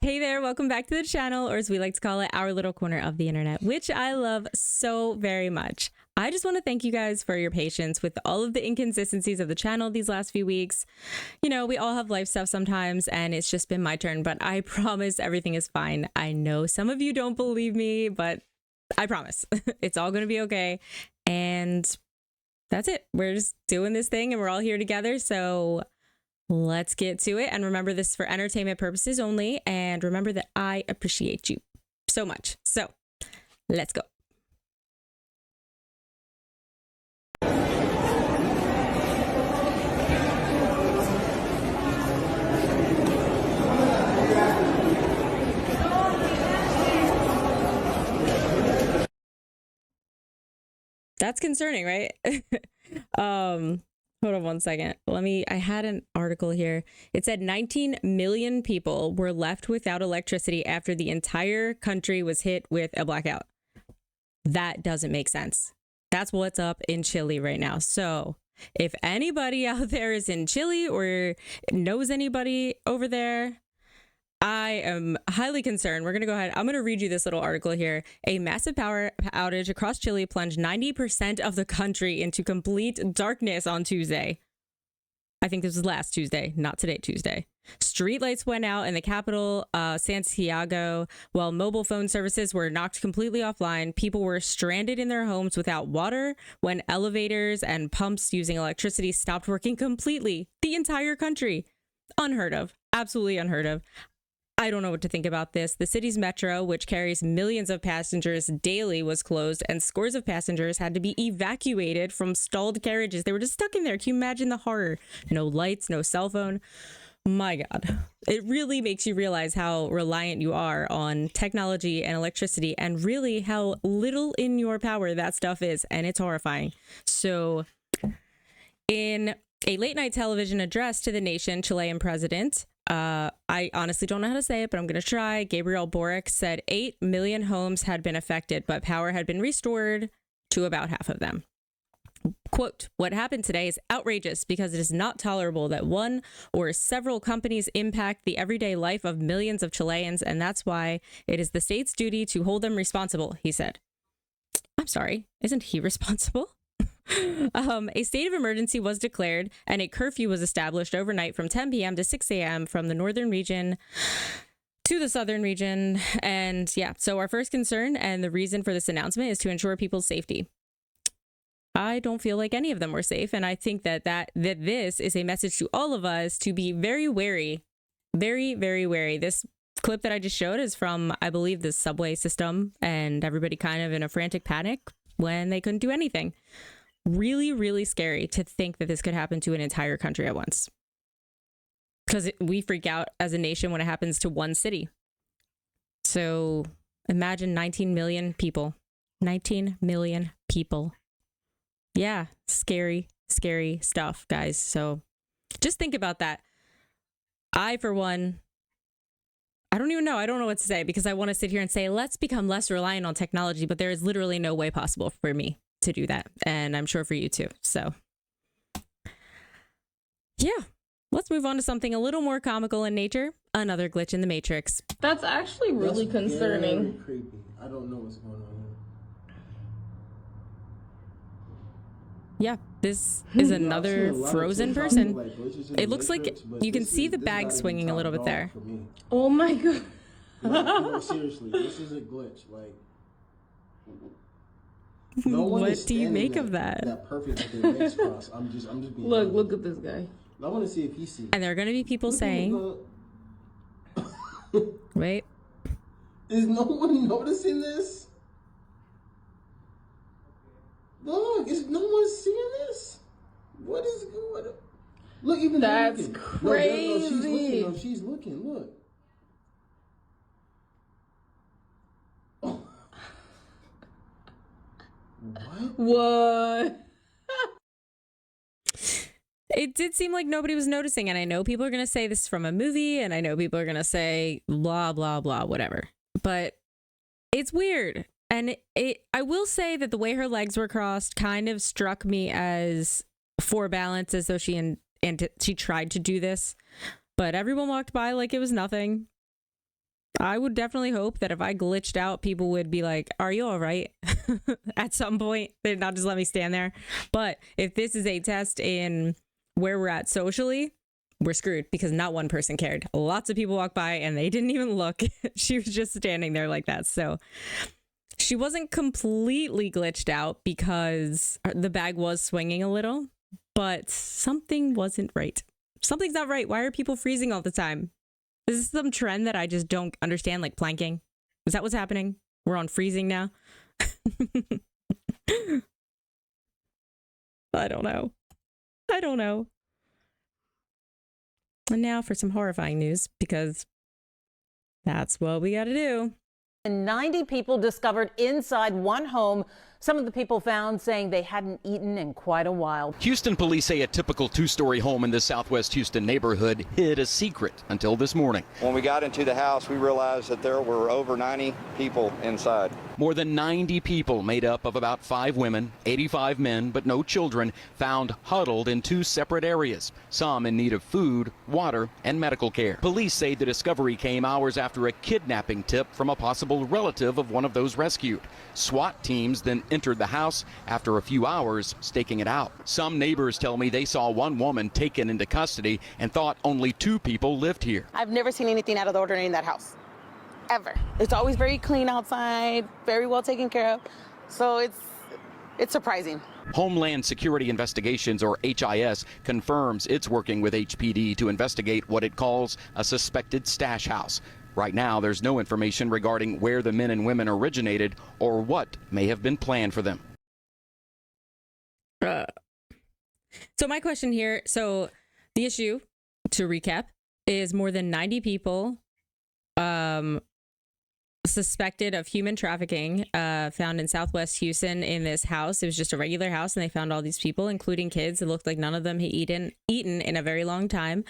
Hey there, welcome back to the channel, or as we like to call it, our little corner of the internet, which I love so very much. I just want to thank you guys for your patience with all of the inconsistencies of the channel these last few weeks. You know, we all have life stuff sometimes, and it's just been my turn, but I promise everything is fine. I know some of you don't believe me, but I promise it's all going to be okay. And that's it. We're just doing this thing and we're all here together. So let's get to it. And remember, this is for entertainment purposes only. And remember that I appreciate you so much. So let's go. That's concerning, right? Hold on one second. I had an article here. It said 19 million people were left without electricity after the entire country was hit with a blackout. That doesn't make sense. That's what's up in Chile right now. So if anybody out there is in Chile or knows anybody over there, I am highly concerned. We're going to go ahead. I'm going to read you this little article here. A massive power outage across Chile plunged 90% of the country into complete darkness on Tuesday. I think this was last Tuesday, not today, Tuesday. Streetlights went out in the capital, Santiago, while mobile phone services were knocked completely offline. People were stranded in their homes without water when elevators and pumps using electricity stopped working completely. The entire country. Unheard of. Absolutely unheard of. I don't know what to think about this. The city's metro, which carries millions of passengers daily, was closed, and scores of passengers had to be evacuated from stalled carriages. They were just stuck in there. Can you imagine the horror? No lights, no cell phone. My God. It really makes you realize how reliant you are on technology and electricity, and really how little in your power that stuff is, and it's horrifying. So, in a late night television address to the nation, Chilean president, I honestly don't know how to say it, but I'm going to try. Gabriel Boric said 8 million homes had been affected, but power had been restored to about half of them. Quote, what happened today is outrageous because it is not tolerable that one or several companies impact the everyday life of millions of Chileans, and that's why it is the state's duty to hold them responsible, he said. I'm sorry, isn't he responsible? A state of emergency was declared and a curfew was established overnight from 10 p.m. to 6 a.m. from the northern region to the southern region. And yeah, so our first concern and the reason for this announcement is to ensure people's safety. I don't feel like any of them were safe. And I think that this is a message to all of us to be very wary, very, very wary. This clip that I just showed is from, I believe, the subway system, and everybody kind of in a frantic panic when they couldn't do anything. Really, really scary to think that this could happen to an entire country at once. Because we freak out as a nation when it happens to one city. So imagine 19 million people. 19 million people. Yeah, scary, scary stuff, guys. So just think about that. I, for one, I don't even know. I don't know what to say, because I want to sit here and say, let's become less reliant on technology, but there is literally no way possible for me to do that. And I'm sure for you too. So yeah, let's move on to something a little more comical in nature. Another glitch in the Matrix. That's actually really concerning. Very creepy. I don't know what's going on here. Yeah, this is another frozen person. It looks like you can see the bag swinging a little bit there. Oh my God. No, seriously, this is a glitch. Like, no one what do you make of that? That perfect legs cross. I'm just being look at this guy. I want to see if he sees. And there are going to be people saying, wait, is no one noticing this? Look, is no one seeing this? What is going on? Look, even that's crazy. No, she's looking. Look. Oh. What? It did seem like nobody was noticing, and I know people are going to say this is from a movie, and I know people are going to say blah, blah, blah, whatever. But it's weird. And I will say that the way her legs were crossed kind of struck me as for balance, as though she tried to do this. But everyone walked by like it was nothing. I would definitely hope that if I glitched out, people would be like, are you all right? At some point, they'd not just let me stand there. But if this is a test in where we're at socially, we're screwed because not one person cared. Lots of people walked by and they didn't even look. She was just standing there like that. So she wasn't completely glitched out because the bag was swinging a little, but something wasn't right. Something's not right. Why are people freezing all the time? Is this some trend that I just don't understand, like planking? Is that what's happening? We're on freezing now? I don't know. And now for some horrifying news, because that's what we got to do. 90 people discovered inside one home. Some of the people found saying they hadn't eaten in quite a while. Houston police say a typical two-story home in the Southwest Houston neighborhood hid a secret until this morning. When we got into the house, we realized that there were over 90 people inside. More than 90 people, made up of about 5 women, 85 men, but no children, found huddled in 2 separate areas, some in need of food, water, and medical care. Police say the discovery came hours after a kidnapping tip from a possible relative of one of those rescued. SWAT teams then entered the house after a few hours staking it out. Some neighbors tell me they saw one woman taken into custody and thought only 2 people lived here. I've never seen anything out of the ordinary in that house, ever. It's always very clean outside, very well taken care of, so it's surprising. Homeland Security Investigations, or HIS, confirms it's working with HPD to investigate what it calls a suspected stash house. Right now, there's no information regarding where the men and women originated or what may have been planned for them. So my question here, so the issue, to recap, is more than 90 people suspected of human trafficking found in Southwest Houston in this house. It was just a regular house, and they found all these people, including kids. It looked like none of them had eaten in a very long time.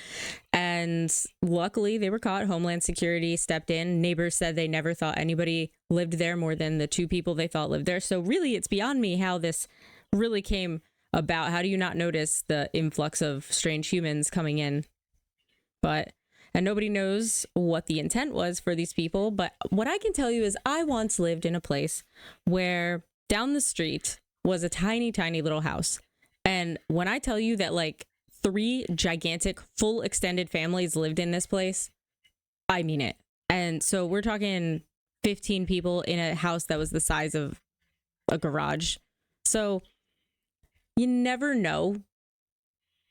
And luckily, they were caught. Homeland Security stepped in. Neighbors said they never thought anybody lived there more than the 2 people they thought lived there. So really, it's beyond me how this really came about. How do you not notice the influx of strange humans coming in? And nobody knows what the intent was for these people. But what I can tell you is I once lived in a place where down the street was a tiny, tiny little house. And when I tell you that like 3 gigantic full extended families lived in this place, I mean it. And so we're talking 15 people in a house that was the size of a garage. So you never know.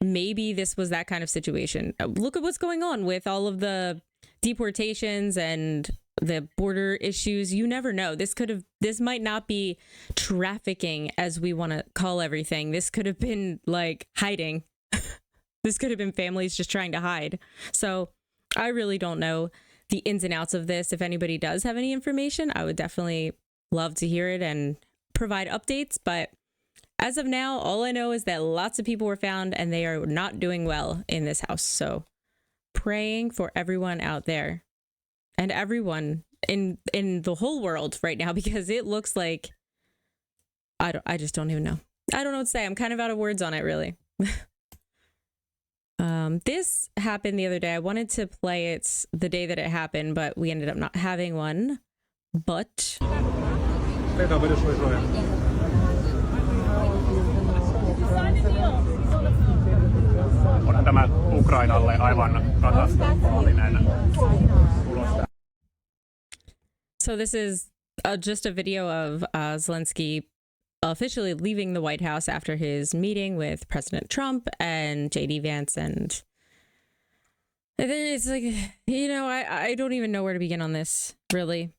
Maybe this was that kind of situation. Look at what's going on with all of the deportations and the border issues. You never know. This might not be trafficking as we want to call everything. This could have been like hiding. This could have been families just trying to hide. So I really don't know the ins and outs of this. If anybody does have any information, I would definitely love to hear it and provide updates. But as of now, all I know is that lots of people were found and they are not doing well in this house. So praying for everyone out there and everyone in the whole world right now, because it looks like I just don't even know. I don't know what to say. I'm kind of out of words on it, really. This happened the other day. I wanted to play it the day that it happened, but we ended up not having one. But onhan tämä Ukrainalle aivan katastrofaalinen tulos. So this is just a video of Zelenskyy officially leaving the White House after his meeting with President Trump and JD Vance. And it's like, I don't even know where to begin on this, really.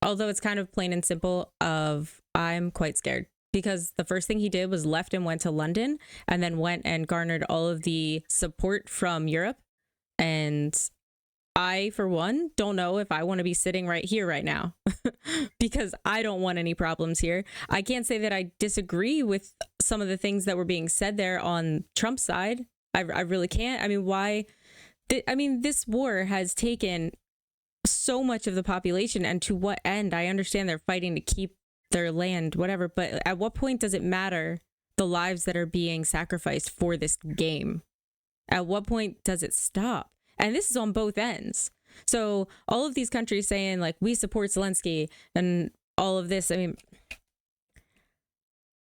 Although it's kind of plain and simple I'm quite scared. Because the first thing he did was left and went to London and then went and garnered all of the support from Europe. And I, for one, don't know if I want to be sitting right here right now because I don't want any problems here. I can't say that I disagree with some of the things that were being said there on Trump's side. I really can't. I mean, why? This war has taken so much of the population, and to what end? I understand they're fighting to keep their land, whatever, but at what point does it matter the lives that are being sacrificed for this game? At what point does it stop? And this is on both ends. So all of these countries saying like we support Zelenskyy and all of this, I mean,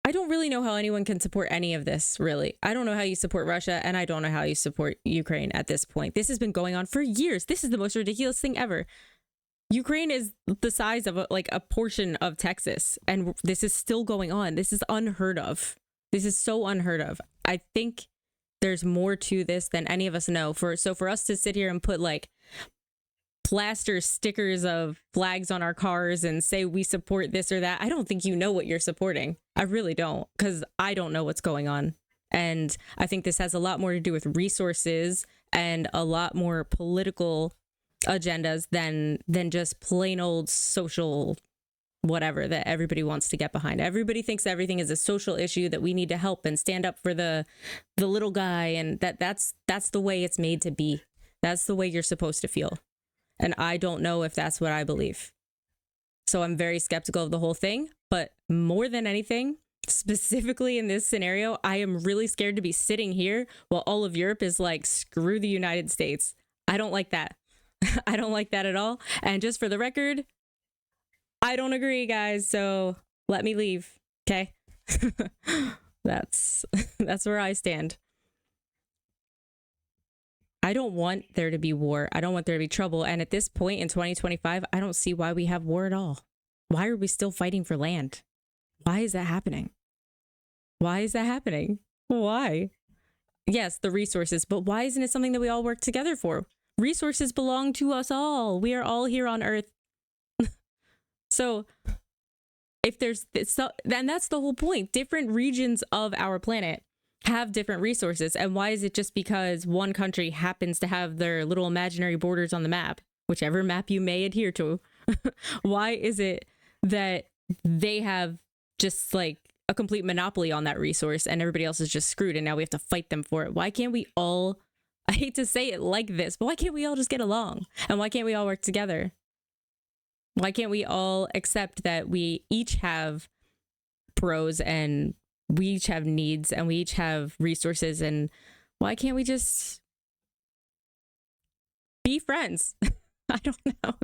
I don't really know how anyone can support any of this, really. I don't know how you support Russia, and I don't know how you support Ukraine at this point. This has been going on for years. This is the most ridiculous thing ever. Ukraine is the size of a portion of Texas, and this is still going on. This is unheard of. This is so unheard of. I think there's more to this than any of us know. For us to sit here and put like plaster stickers of flags on our cars and say we support this or that, I don't think you know what you're supporting. I really don't, because I don't know what's going on. And I think this has a lot more to do with resources and a lot more political agendas than just plain old social whatever that everybody wants to get behind. Everybody thinks everything is a social issue that we need to help and stand up for the little guy, and that's the way it's made to be. That's the way you're supposed to feel. And I don't know if that's what I believe. So I'm very skeptical of the whole thing. But more than anything, specifically in this scenario, I am really scared to be sitting here while all of Europe is like, screw the United States. I don't like that. I don't like that at all. And just for the record, I don't agree, guys. So let me leave. Okay. That's where I stand. I don't want there to be war. I don't want there to be trouble. And at this point in 2025, I don't see why we have war at all. Why are we still fighting for land? Why is that happening? Why is that happening? Why? Yes, the resources, but why isn't it something that we all work together for? Resources belong to us all. We are all here on Earth. So if then that's the whole point. Different regions of our planet have different resources. And why is it just because one country happens to have their little imaginary borders on the map, whichever map you may adhere to? Why is it that they have just like a complete monopoly on that resource and everybody else is just screwed and now we have to fight them for it? Why can't we all, I hate to say it like this, but why can't we all just get along? And why can't we all work together? Why can't we all accept that we each have pros and we each have needs and we each have resources, and why can't we just be friends? I don't know.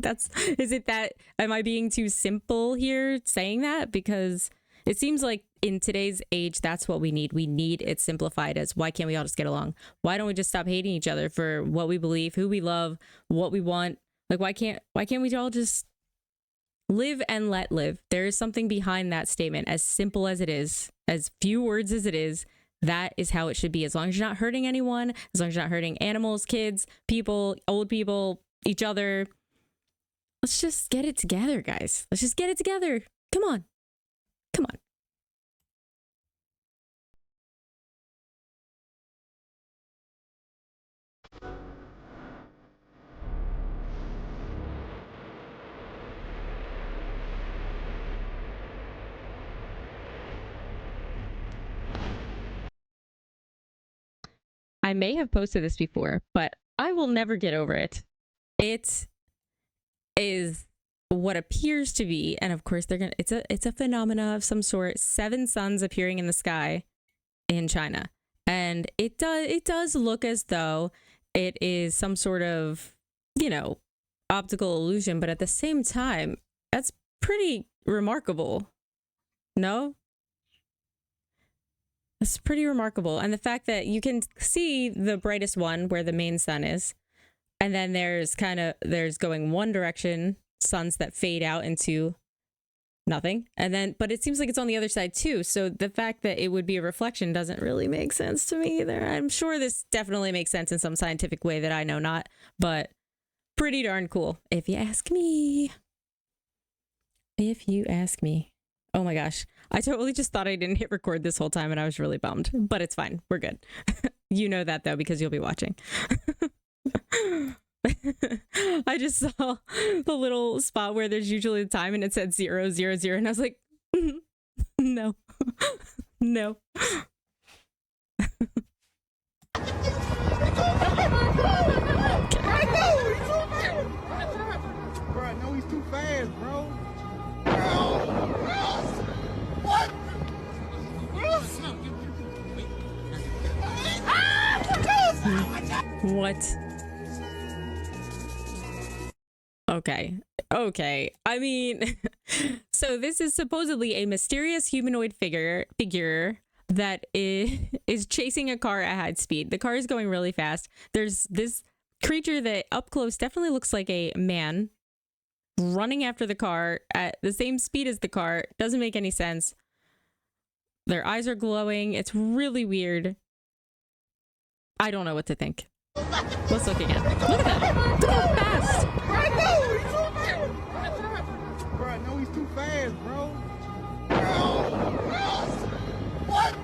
Am I being too simple here saying that? Because it seems like in today's age, that's what we need. We need it simplified as, why can't we all just get along? Why don't we just stop hating each other for what we believe, who we love, what we want? Like, why can't we all just live and let live? There is something behind that statement, as simple as it is, as few words as it is. That is how it should be. As long as you're not hurting anyone, as long as you're not hurting animals, kids, people, old people, each other. Let's just get it together, guys. Let's just get it together. Come on. Come on. I may have posted this before, but I will never get over it. It is what appears to be, and of course it's a phenomena of some sort, 7 suns appearing in the sky in China. And it does look as though it is some sort of, optical illusion, but at the same time, that's pretty remarkable. No? It's pretty remarkable. And the fact that you can see the brightest one where the main sun is, and then there's going one direction, suns that fade out into nothing. And then, but it seems like it's on the other side too. So the fact that it would be a reflection doesn't really make sense to me either. I'm sure this definitely makes sense in some scientific way that I know not, but pretty darn cool, if you ask me. If you ask me. Oh my gosh. I totally just thought I didn't hit record this whole time and I was really bummed, but it's fine. We're good. You know that though, because you'll be watching. I just saw the little spot where there's usually the time and it said 000 and I was like, no, no. Bro, I know he's too fast, bro. What? Okay. I mean, so this is supposedly a mysterious humanoid figure that is chasing a car at high speed. The car is going really fast. There's this creature that up close definitely looks like a man running after the car at the same speed as the car. Doesn't make any sense. Their eyes are glowing. It's really weird. I don't know what to think. Let's look again. Look at that. Look how fast. I know he's too fast. Bro, I know he's too fast, bro. What?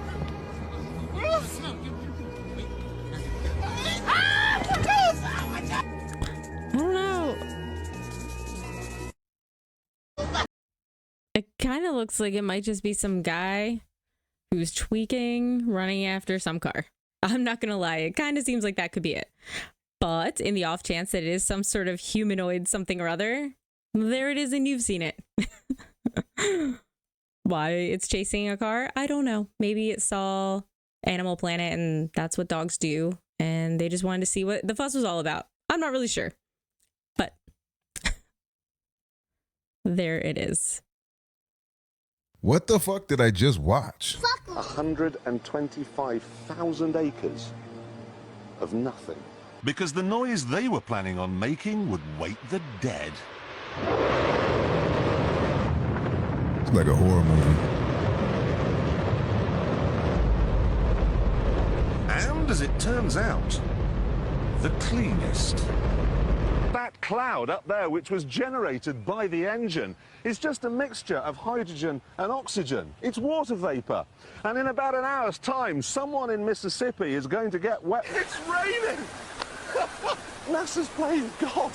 I don't know. It kind of looks like it might just be some guy who's tweaking, running after some car. I'm not gonna lie, it kind of seems like that could be it. But in the off chance that it is some sort of humanoid something or other, there it is and you've seen it. Why it's chasing a car, I don't know. Maybe it saw Animal Planet and that's what dogs do, and they just wanted to see what the fuss was all about. I'm not really sure. But there it is. What the fuck did I just watch? 125,000 acres of nothing. Because the noise they were planning on making would wake the dead. It's like a horror movie. And as it turns out, the cleanest. That cloud up there, which was generated by the engine, is just a mixture of hydrogen and oxygen. It's water vapor. And in about an hour's time, someone in Mississippi is going to get wet. It's raining! NASA's playing God.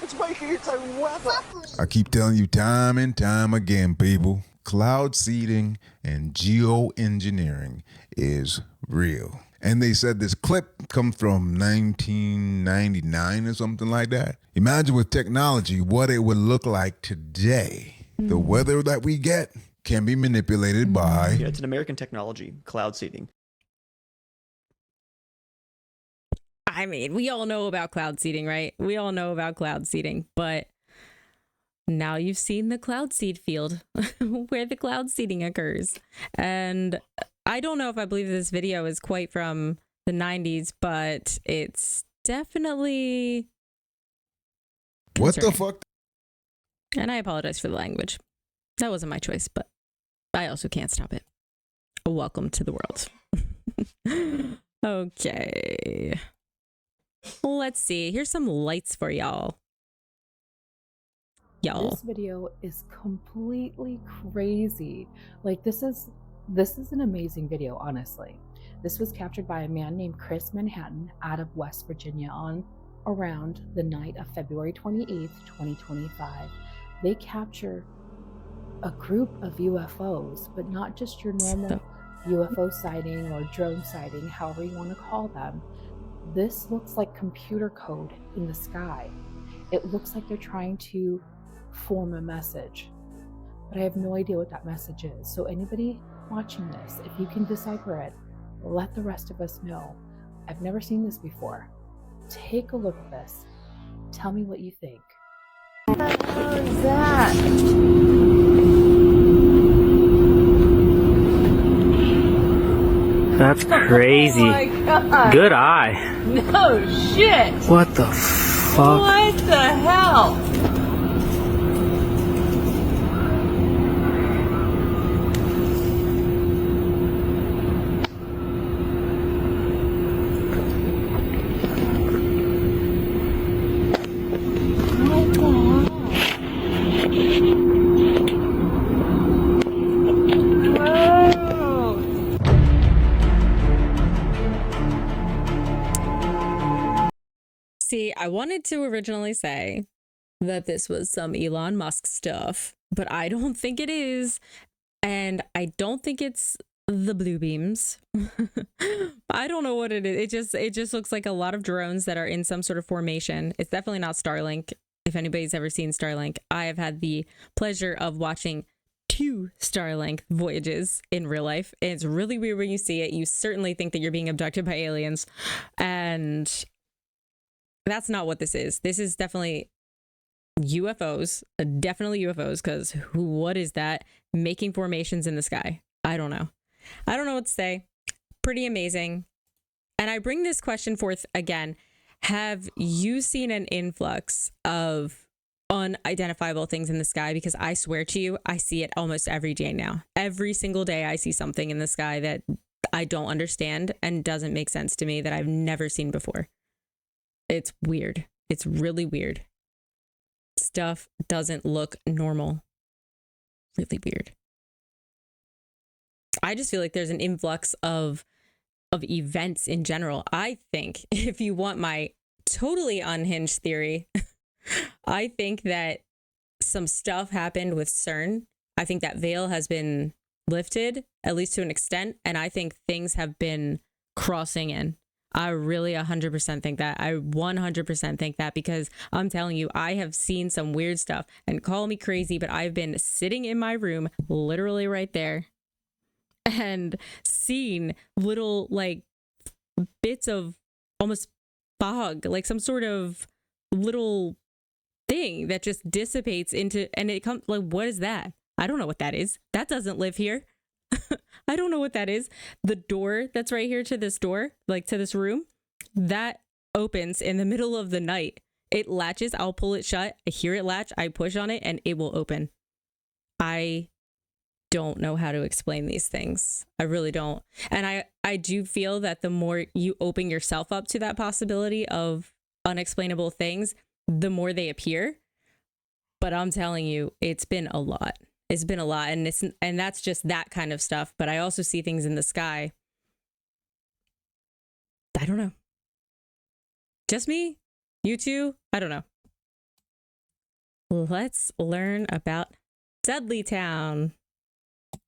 It's making its own weather. I keep telling you time and time again, people, cloud seeding and geoengineering is real. And they said this clip comes from 1999 or something like that. Imagine with technology what it would look like today. The weather that we get can be manipulated by... Yeah, it's an American technology, cloud seeding. I mean, we all know about cloud seeding, right? We all know about cloud seeding, but now you've seen the cloud seed field where the cloud seeding occurs. And I don't know if I believe this video is quite from the 90s, but it's definitely What the concerning. fuck? And I apologize for the language. That wasn't my choice, but I also can't stop it. Welcome to the world. Okay. Let's see. Here's some lights for y'all. This video is completely crazy. Like this is an amazing video, honestly. This was captured by a man named Chris Manhattan out of West Virginia on around the night of February 28th, 2025. They capture a group of UFOs, but not just your normal UFO sighting or drone sighting, however you want to call them. This looks like computer code in the sky. It looks like they're trying to form a message, but I have no idea what that message is. So anybody watching this, if you can decipher it, let the rest of us know. I've never seen this before. Take a look at this. Tell me what you think. What the hell is that? That's crazy. Oh my God. Good eye. No shit. What the fuck? What the hell? See, I wanted to originally say that this was some Elon Musk stuff, but I don't think it is. And I don't think it's the blue beams. I don't know what it is. It just looks like a lot of drones that are in some sort of formation. It's definitely not Starlink. If anybody's ever seen Starlink, I have had the pleasure of watching 2 Starlink voyages in real life. It's really weird when you see it. You certainly think that you're being abducted by aliens. And that's not what this is. This is definitely UFOs, definitely UFOs, because what is that? Making formations in the sky. I don't know. I don't know what to say. Pretty amazing. And I bring this question forth again. Have you seen an influx of unidentifiable things in the sky? Because I swear to you, I see it almost every day now. Every single day I see something in the sky that I don't understand and doesn't make sense to me, that I've never seen before. It's weird. It's really weird. Stuff doesn't look normal. Really weird. I just feel like there's an influx of events in general. I think, if you want my totally unhinged theory, I think that some stuff happened with CERN. I think that veil has been lifted, at least to an extent, and I think things have been crossing in. I really 100% think that. I 100% think that, because I'm telling you, I have seen some weird stuff, and call me crazy, but I've been sitting in my room, literally right there, and seen little like bits of almost fog, like some sort of little thing that just dissipates into, and it comes like, what is that? I don't know what that is. That doesn't live here. I don't know what that is. The door that's right here to this door, like to this room, that opens in the middle of the night. It latches. I'll pull it shut. I hear it latch. I push on it and it will open. I don't know how to explain these things. I really don't. And I do feel that the more you open yourself up to that possibility of unexplainable things, the more they appear. But I'm telling you, it's been a lot. It's been a lot, and that's just that kind of stuff. But I also see things in the sky. I don't know. Just me? You too? I don't know. Let's learn about Dudleytown.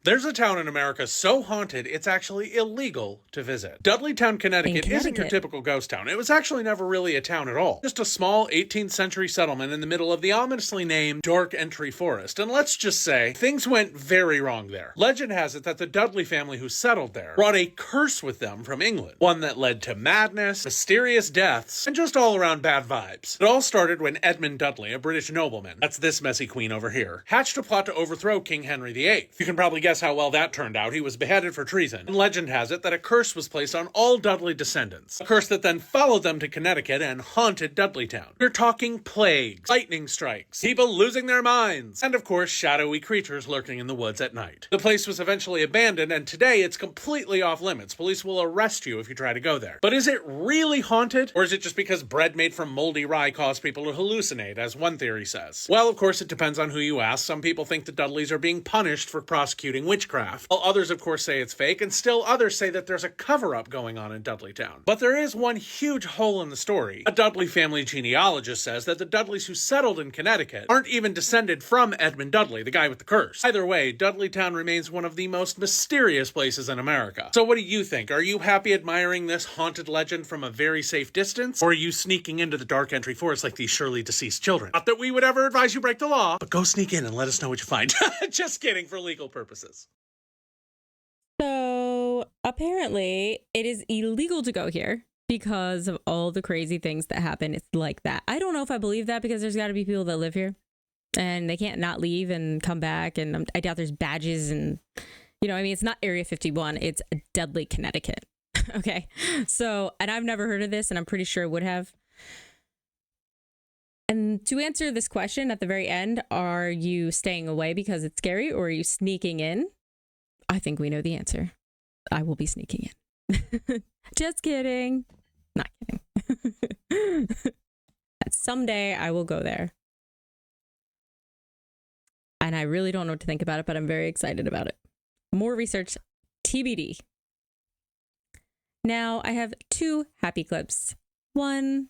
There's a town in America so haunted, it's actually illegal to visit. Dudleytown, Connecticut isn't your typical ghost town. It was actually never really a town at all. Just a small 18th century settlement in the middle of the ominously named Dark Entry Forest. And let's just say, things went very wrong there. Legend has it that the Dudley family who settled there brought a curse with them from England. One that led to madness, mysterious deaths, and just all around bad vibes. It all started when Edmund Dudley, a British nobleman, that's this messy queen over here, hatched a plot to overthrow King Henry VIII. You can probably guess how well that turned out. He was beheaded for treason. And legend has it that a curse was placed on all Dudley descendants. A curse that then followed them to Connecticut and haunted Dudleytown. We're talking plagues, lightning strikes, people losing their minds, and of course shadowy creatures lurking in the woods at night. The place was eventually abandoned, and today it's completely off limits. Police will arrest you if you try to go there. But is it really haunted? Or is it just because bread made from moldy rye caused people to hallucinate, as one theory says? Well, of course it depends on who you ask. Some people think the Dudleys are being punished for prosecuting witchcraft, while others of course say it's fake, and still others say that there's a cover-up going on in Dudleytown. But there is one huge hole in the story. A Dudley family genealogist says that the Dudleys who settled in Connecticut aren't even descended from Edmund Dudley, the guy with the curse. Either way, Dudleytown remains one of the most mysterious places in America. So what do you think? Are you happy admiring this haunted legend from a very safe distance? Or are you sneaking into the Dark Entry Forest like these surely deceased children? Not that we would ever advise you break the law, but go sneak in and let us know what you find. Just kidding, for legal purposes. So apparently it is illegal to go here because of all the crazy things that happen. It's like that. I don't know if I believe that, because there's got to be people that live here and they can't not leave and come back. And I doubt there's badges and, you know, I mean, it's not Area 51. It's Dudley, Connecticut. Okay. So, and I've never heard of this, and I'm pretty sure it would have. And to answer this question at the very end, are you staying away because it's scary, or are you sneaking in? I think we know the answer. I will be sneaking in. Just kidding. Not kidding. Someday I will go there. And I really don't know what to think about it, but I'm very excited about it. More research, TBD. Now I have 2 happy clips. One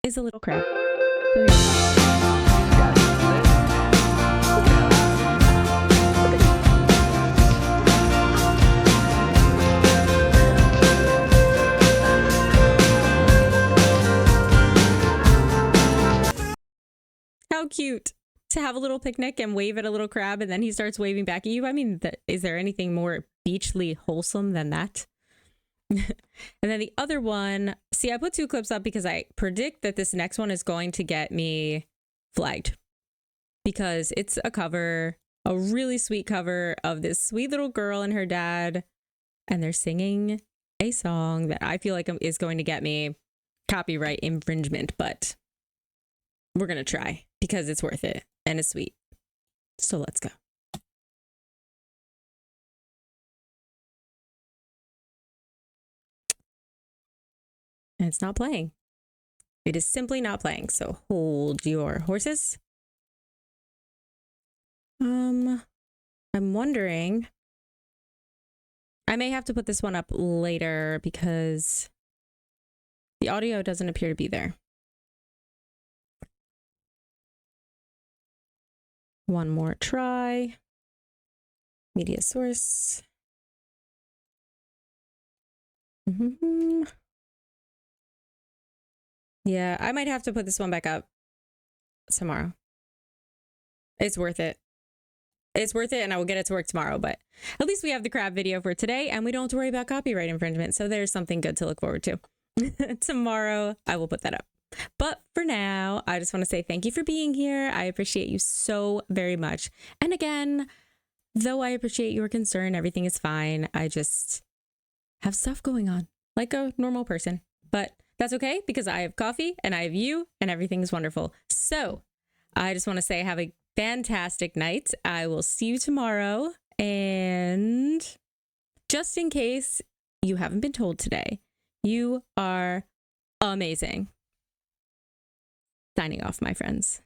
is a little crap. How cute to have a little picnic and wave at a little crab, and then he starts waving back at you. I mean, is there anything more beachly wholesome than that? And then the other one, see, I put 2 clips up because I predict that this next one is going to get me flagged because it's a cover, a really sweet cover of this sweet little girl and her dad, and they're singing a song that I feel like is going to get me copyright infringement, but we're going to try because it's worth it and it's sweet. So let's go. And it's not playing. It is simply not playing. So hold your horses. I'm wondering, I may have to put this one up later because the audio doesn't appear to be there. One more try. Media source. Yeah, I might have to put this one back up tomorrow. It's worth it. It's worth it, and I will get it to work tomorrow, but at least we have the crab video for today, and we don't have to worry about copyright infringement, so there's something good to look forward to. Tomorrow, I will put that up. But for now, I just want to say thank you for being here. I appreciate you so very much. And again, though I appreciate your concern, everything is fine. I just have stuff going on like a normal person, but that's okay because I have coffee and I have you and everything's wonderful. So I just want to say have a fantastic night. I will see you tomorrow. And just in case you haven't been told today, you are amazing. Signing off, my friends.